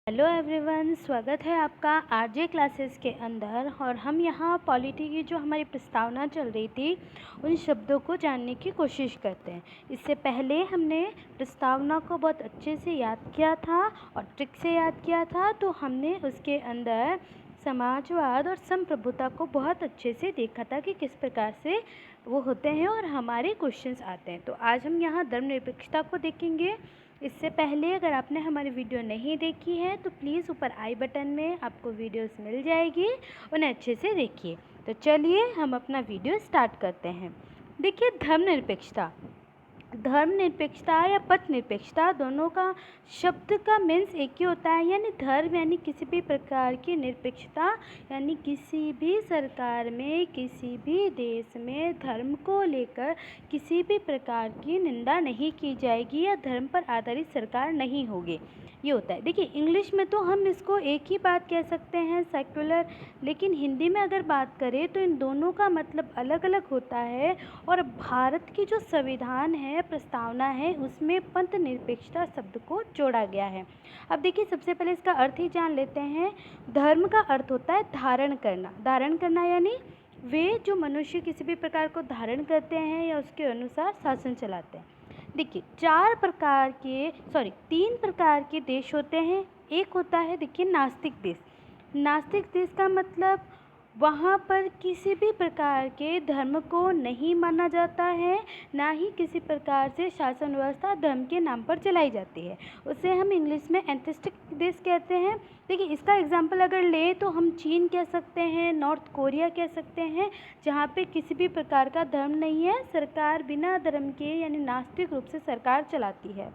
Hello everyone, स्वागत है आपका आरजे क्लासेस के अंदर। और हम यहाँ पॉलिटी की जो हमारी प्रस्तावना चल रही थी उन शब्दों को जानने की कोशिश करते हैं। इससे पहले हमने प्रस्तावना को बहुत अच्छे से याद किया था और ट्रिक से याद किया था, तो हमने उसके अंदर समाजवाद और संप्रभुता को बहुत अच्छे से देखा था कि किस प्रकार से वो होते हैं और हमारे क्वेश्चंस आते हैं। तो आज हम यहाँ धर्मनिरपेक्षता को देखेंगे। इससे पहले अगर आपने हमारी वीडियो नहीं देखी है तो प्लीज़ ऊपर आई बटन में आपको वीडियोस मिल जाएगी, उन्हें अच्छे से देखिए। तो चलिए हम अपना वीडियो स्टार्ट करते हैं। देखिए, धर्मनिरपेक्षता या पथ निरपेक्षता दोनों का शब्द का मीन्स एक ही होता है, यानी धर्म यानी किसी भी प्रकार की निरपेक्षता, यानी किसी भी सरकार में किसी भी देश में धर्म को लेकर किसी भी प्रकार की निंदा नहीं की जाएगी या धर्म पर आधारित सरकार नहीं होगी, ये होता है। देखिए, इंग्लिश में तो हम इसको एक ही बात कह सकते हैं, सेक्युलर, लेकिन हिंदी में अगर बात करें तो इन दोनों का मतलब अलग अलग होता है। और भारत की जो संविधान है, प्रस्तावना है, उसमें पंथ निरपेक्षता शब्द को जोड़ा गया है। अब देखिए, सबसे पहले इसका अर्थ ही जान लेते हैं। धर्म का अर्थ होता है धारण करना। धारण करना यानी वे जो मनुष्य किसी भी प्रकार को धारण करते हैं या उसके अनुसार शासन चलाते हैं। देखिए, तीन प्रकार के देश होते हैं। एक होता है, देखिए, नास्तिक देश। नास्तिक देश का मतलब वहाँ पर किसी भी प्रकार के धर्म को नहीं माना जाता है, ना ही किसी प्रकार से शासन व्यवस्था धर्म के नाम पर चलाई जाती है। उसे हम इंग्लिश में एथेइस्टिक देश कहते हैं। देखिए, इसका एग्जाम्पल अगर ले तो हम चीन कह सकते हैं, नॉर्थ कोरिया कह सकते हैं, जहाँ पे किसी भी प्रकार का धर्म नहीं है, सरकार बिना धर्म के यानी नास्तिक रूप से सरकार चलाती है।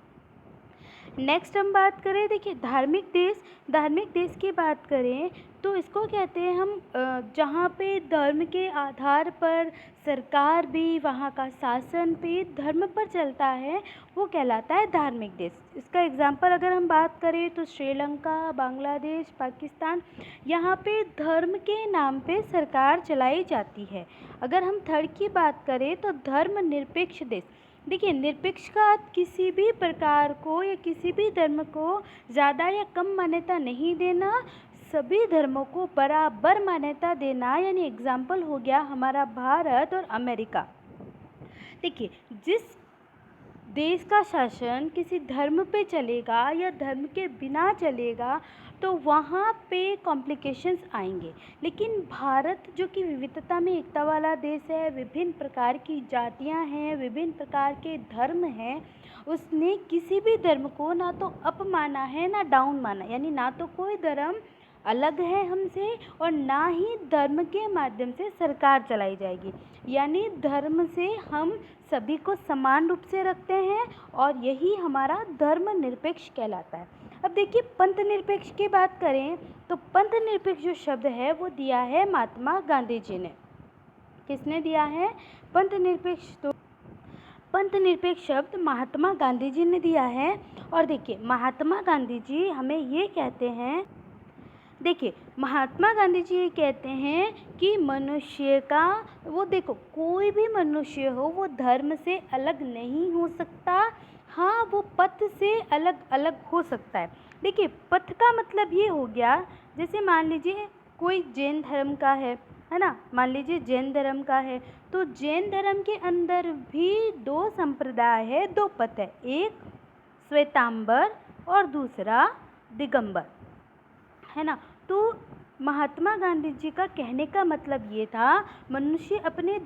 नेक्स्ट हम बात करें, देखिए, धार्मिक देश की बात करें तो इसको कहते हैं हम जहाँ पे धर्म के आधार पर सरकार भी, वहाँ का शासन भी धर्म पर चलता है, वो कहलाता है धार्मिक देश। इसका एग्जाम्पल अगर हम बात करें तो श्रीलंका, बांग्लादेश, पाकिस्तान, यहाँ पे धर्म के नाम पे सरकार चलाई जाती है। अगर हम थर्ड की बात करें तो धर्मनिरपेक्ष देश। देखिए, निरपेक्ष का अर्थ किसी भी प्रकार को या किसी भी धर्म को ज़्यादा या कम मान्यता नहीं देना, सभी धर्मों को बराबर मान्यता देना, यानी एग्जाम्पल हो गया हमारा भारत और अमेरिका। देखिए, जिस देश का शासन किसी धर्म पे चलेगा या धर्म के बिना चलेगा तो वहाँ पे कॉम्प्लिकेशंस आएंगे। लेकिन भारत जो कि विविधता में एकता वाला देश है, विभिन्न प्रकार की जातियाँ हैं, विभिन्न प्रकार के धर्म हैं, उसने किसी भी धर्म को ना तो अप माना है ना डाउन माना, यानी ना तो कोई धर्म अलग है हमसे और ना ही धर्म के माध्यम से सरकार चलाई जाएगी, यानी धर्म से हम सभी को समान रूप से रखते हैं और यही हमारा धर्मनिरपेक्ष कहलाता है। अब देखिए, पंथ निरपेक्ष की बात करें तो पंथ निरपेक्ष जो शब्द है वो दिया है महात्मा गांधी जी ने। किसने दिया है? पंथ निरपेक्ष शब्द महात्मा गांधी जी ने दिया है। और देखिए, महात्मा गांधी जी हमें ये कहते हैं, देखिए, महात्मा गांधी जी ये कहते हैं कि मनुष्य का, वो देखो, कोई भी मनुष्य हो वो धर्म से अलग नहीं हो सकता, हाँ वो पथ से अलग अलग हो सकता है। देखिए, पथ का मतलब ये हो गया, जैसे मान लीजिए कोई जैन धर्म का है ना, मान लीजिए जैन धर्म का है तो जैन धर्म के अंदर भी दो संप्रदाय है, दो पथ है, एक श्वेतांबर और दूसरा दिगंबर, है ना। तो महात्मा गांधी जी का कहने का मतलब ये था, मनुष्य अपने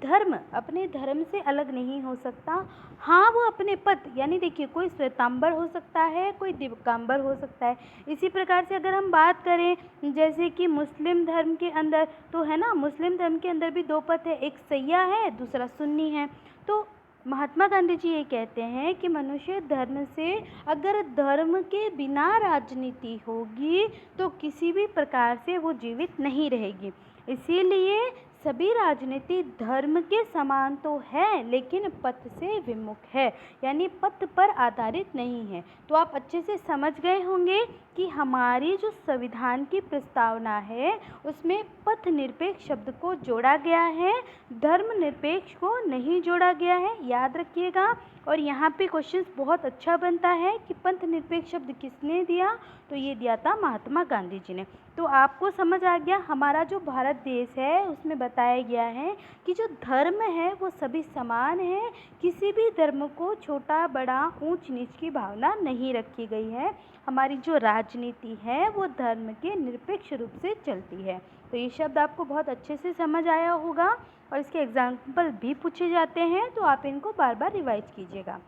धर्म से अलग नहीं हो सकता, हाँ वो अपने पथ, यानी देखिए, कोई श्वेतांबर हो सकता है, कोई दिगंबर हो सकता है। इसी प्रकार से अगर हम बात करें जैसे कि मुस्लिम धर्म के अंदर, तो है ना, मुस्लिम धर्म के अंदर भी दो पथ है, एक सैया है, दूसरा सुन्नी है। तो महात्मा गांधी जी ये कहते हैं कि मनुष्य धर्म से, अगर धर्म के बिना राजनीति होगी तो किसी भी प्रकार से वो जीवित नहीं रहेगी। इसीलिए सभी राजनीति धर्म के समान तो है लेकिन पथ से विमुख है, यानी पथ पर आधारित नहीं है। तो आप अच्छे से समझ गए होंगे कि हमारी जो संविधान की प्रस्तावना है उसमें पथ निरपेक्ष शब्द को जोड़ा गया है, धर्म निरपेक्ष को नहीं जोड़ा गया है, याद रखिएगा। और यहाँ पे क्वेश्चन बहुत अच्छा बनता है कि पंथ निरपेक्ष शब्द किसने दिया, तो ये दिया था महात्मा गांधी जी ने। तो आपको समझ आ गया हमारा जो भारत देश है उसमें बताया गया है कि जो धर्म है वो सभी समान है, किसी भी धर्म को छोटा बड़ा ऊंच नीच की भावना नहीं रखी गई है। हमारी जो राजनीति है वो धर्म के निरपेक्ष रूप से चलती है। तो ये शब्द आपको बहुत अच्छे से समझ आया होगा और इसके एग्जाम्पल भी पूछे जाते हैं, तो आप इनको बार बार रिवाइज कीजिएगा।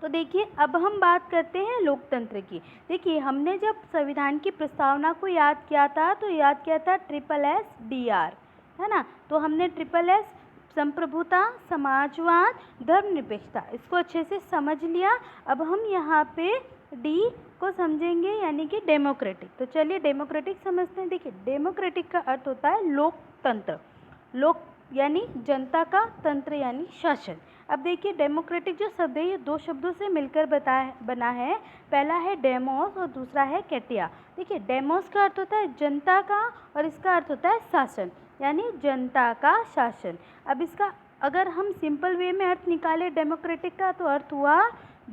तो देखिए अब हम बात करते हैं लोकतंत्र की। देखिए हमने जब संविधान की प्रस्तावना को याद किया था तो याद किया था SSSDR, है ना। तो हमने SSS संप्रभुता, समाजवाद, धर्मनिरपेक्षता, इसको अच्छे से समझ लिया। अब हम यहाँ पे D को समझेंगे यानी कि डेमोक्रेटिक। तो चलिए डेमोक्रेटिक समझते हैं। देखिए डेमोक्रेटिक का अर्थ होता है लोकतंत्र, लोक यानी जनता का, तंत्र यानी शासन। अब देखिए डेमोक्रेटिक जो शब्द है ये दो शब्दों से मिलकर बना है। पहला है डेमोस और दूसरा है कैटिया। देखिए डेमोस का अर्थ होता है जनता का और इसका अर्थ होता है शासन, यानी जनता का शासन। अब इसका अगर हम सिंपल वे में अर्थ निकाले डेमोक्रेटिक का, तो अर्थ हुआ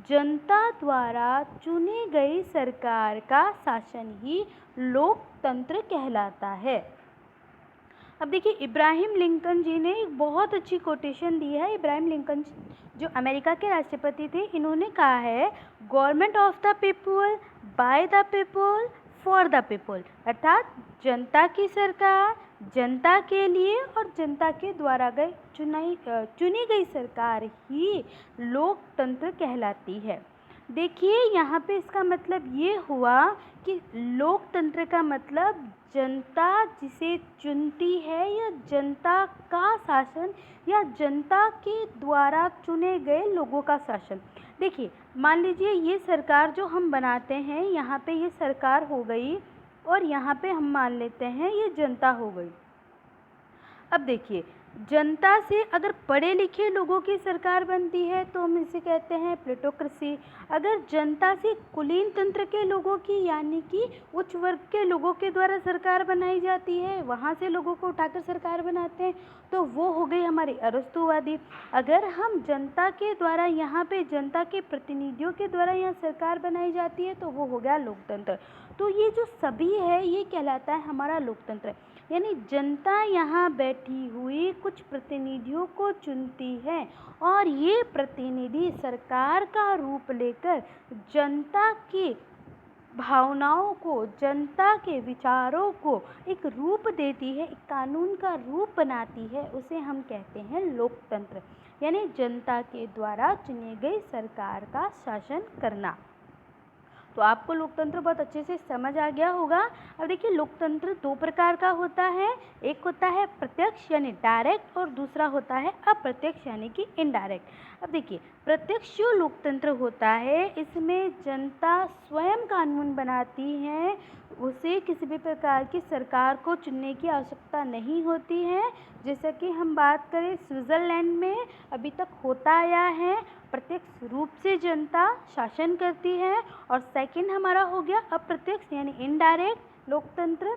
जनता द्वारा चुनी गई सरकार का शासन ही लोकतंत्र कहलाता है। अब देखिए इब्राहिम लिंकन जी ने एक बहुत अच्छी कोटेशन दी है। इब्राहिम लिंकन जो अमेरिका के राष्ट्रपति थे, इन्होंने कहा है government of the people, by the people, for the people, अर्थात जनता की सरकार, जनता के लिए और जनता के द्वारा चुनी गई सरकार ही लोकतंत्र कहलाती है। देखिए यहाँ पे इसका मतलब ये हुआ कि लोकतंत्र का मतलब जनता जिसे चुनती है या जनता का शासन या जनता के द्वारा चुने गए लोगों का शासन। देखिए मान लीजिए ये सरकार जो हम बनाते हैं, यहाँ पे ये सरकार हो गई और यहाँ पे हम मान लेते हैं ये जनता हो गई। अब देखिए जनता से अगर पढ़े लिखे लोगों की सरकार बनती है तो हम इसे कहते हैं प्लेटोक्रेसी। अगर जनता से कुलीन तंत्र के लोगों की यानी कि उच्च वर्ग के लोगों के द्वारा सरकार बनाई जाती है, वहाँ से लोगों को उठाकर सरकार बनाते हैं, तो वो हो गई हमारी अरस्तुवादी। अगर हम जनता के द्वारा यहाँ पे जनता के प्रतिनिधियों के द्वारा यहाँ सरकार बनाई जाती है तो वो हो गया लोकतंत्र। तो ये जो सभी है ये कहलाता है हमारा लोकतंत्र, यानी जनता यहाँ बैठी हुई कुछ प्रतिनिधियों को चुनती है और ये प्रतिनिधि सरकार का रूप लेकर जनता की भावनाओं को, जनता के विचारों को एक रूप देती है, एक कानून का रूप बनाती है, उसे हम कहते हैं लोकतंत्र, यानी जनता के द्वारा चुनी गई सरकार का शासन करना। तो आपको लोकतंत्र बहुत अच्छे से समझ आ गया होगा। अब देखिए लोकतंत्र दो प्रकार का होता है, एक होता है प्रत्यक्ष यानी डायरेक्ट और दूसरा होता है अप्रत्यक्ष यानी कि इनडायरेक्ट। अब देखिए प्रत्यक्ष जो लोकतंत्र होता है इसमें जनता स्वयं कानून बनाती है, उसे किसी भी प्रकार की सरकार को चुनने की आवश्यकता नहीं होती है। जैसा कि हम बात करें स्विट्ज़रलैंड में अभी तक होता आया है, प्रत्यक्ष रूप से जनता शासन करती है। और सेकंड हमारा हो गया अप्रत्यक्ष यानी इनडायरेक्ट लोकतंत्र,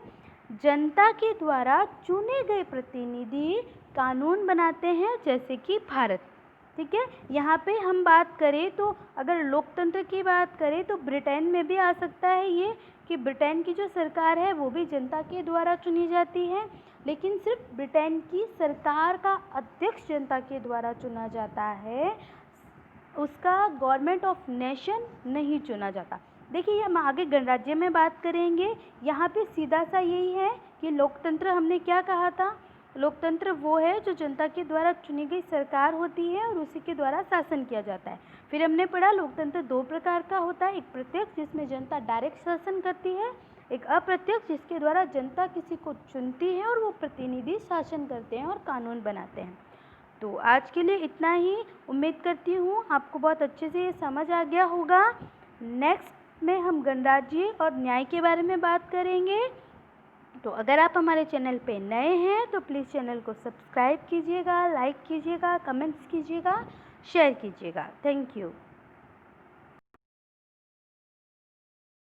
जनता के द्वारा चुने गए प्रतिनिधि कानून बनाते हैं, जैसे कि भारत। ठीक है, यहाँ पे हम बात करें तो अगर लोकतंत्र की बात करें तो ब्रिटेन में भी आ सकता है ये कि ब्रिटेन की जो सरकार है वो भी जनता के द्वारा चुनी जाती है, लेकिन सिर्फ ब्रिटेन की सरकार का अध्यक्ष जनता के द्वारा चुना जाता है, उसका गवर्नमेंट ऑफ नेशन नहीं चुना जाता। देखिए हम आगे गणराज्य में बात करेंगे, यहाँ पे सीधा सा यही है कि लोकतंत्र हमने क्या कहा था, लोकतंत्र वो है जो जनता के द्वारा चुनी गई सरकार होती है और उसी के द्वारा शासन किया जाता है। फिर हमने पढ़ा लोकतंत्र दो प्रकार का होता है, एक प्रत्यक्ष जिसमें जनता डायरेक्ट शासन करती है, एक अप्रत्यक्ष जिसके द्वारा जनता किसी को चुनती है और वो प्रतिनिधि शासन करते हैं और कानून बनाते हैं। तो आज के लिए इतना ही, उम्मीद करती हूँ आपको बहुत अच्छे से ये समझ आ गया होगा। नेक्स्ट में हम गणराज्य और न्याय के बारे में बात करेंगे। तो अगर आप हमारे चैनल पे नए हैं तो प्लीज़ चैनल को सब्सक्राइब कीजिएगा, लाइक कीजिएगा, कमेंट्स कीजिएगा, शेयर कीजिएगा। Thank you.